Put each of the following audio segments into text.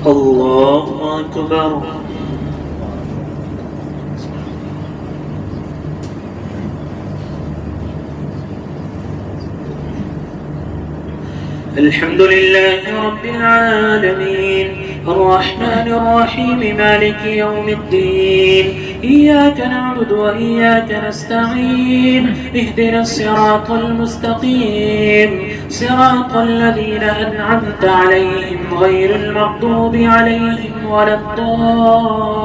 الله أكبر. الحمد لله رب العالمين الرحمن الرحيم مالك يوم الدين إياك نعبد وإياك نستعين اهدنا الصراط المستقيم صراط الذين أنعمت عليهم غير المغضوب عليهم ولا الضالين.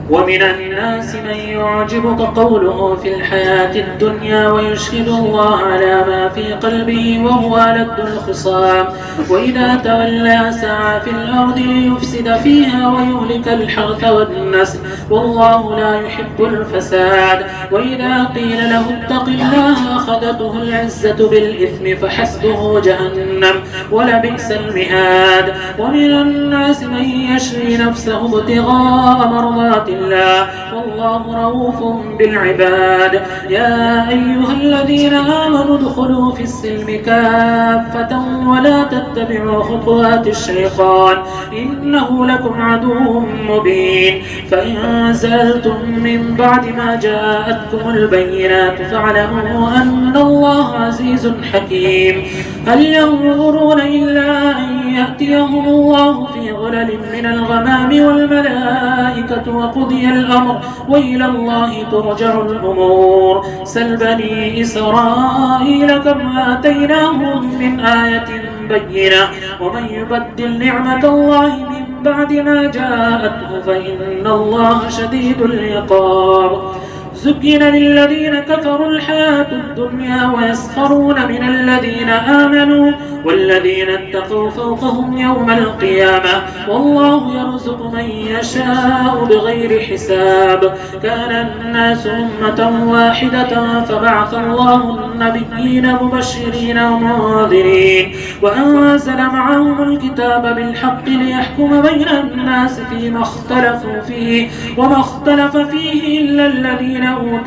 ومن الناس من يعجبك قوله في الحياة الدنيا ويشهد الله على ما في قلبه وهو ألد الخصام وإذا تولى سعى في الأرض ليفسد فيها ويهلك الحرث والنسل والله لا يحب الفساد وإذا قيل له اتق الله أخذته العزة بالإثم فحسبه جهنم ولبئس المهاد. ومن الناس من يشري نفسه ابتغاء مرضات الله والله رؤوف بالعباد. يا أيها الذين آمنوا ادخلوا في السلم كافة ولا تتبعوا خطوات الشيطان إنه لكم عدو مبين. فإن زلتم من بعد ما جاءتكم البينات فاعلموا أن الله عزيز حكيم. هل ينظرون إلا أن يأتيهم الله في غلل من الغمام والملائكة وقضي الأمر وإلى الله ترجع الأمور. سل بني إسرائيل كم آتيناهم من آية بينة ومن يبدل نعمة الله من بعد ما جاءته فإن الله شديد العقاب. زين للذين كفروا الحياة الدنيا ويسخرون من الذين آمنوا والذين اتقوا فوقهم يوم القيامة والله يرزق من يشاء بغير حساب. كان الناس أمة واحدة فبعث الله النبيين مبشرين ومنذرين وأنزل معهم الكتاب بالحق ليحكم بين الناس فيما اختلفوا فيه وما اختلف فيه إلا الذين أوتوا